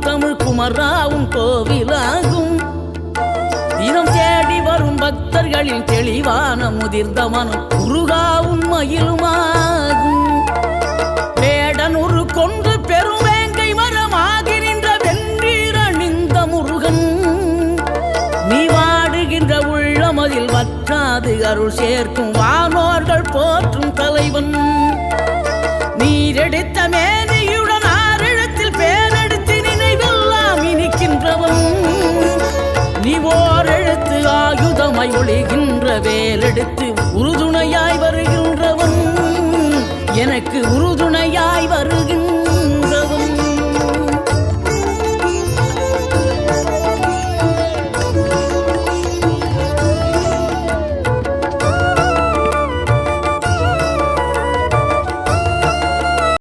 தமிழ் குமராவும் கோவிலாகும். தினம் தேடி வரும் பக்தர்களின் தெளிவான முதிர்ந்த மனம் முருகாவும் மயிலுமாகும். வேடனூறு கொண்டு பெருவேங்கை மரமாகி நின்ற வென்றீர நின்ற முருகன், நீ வாடுகின்ற உள்ளமதில் வற்றாது அருள் சேர்க்கும் வானோர்கள் போற்றும் தலைவன். நீரெடுத்த மேனியுடன் ஆறிடத்தில் பேரெடுத்து நினைவெல்லாம் இனிக்கின்றவன், நீ ஓரெழுத்து ஆயுதமாய் ஒளிகின்ற வேலெடுத்து உறுதுணையாய் வருகின்றவன், எனக்கு உறுதுணையாய்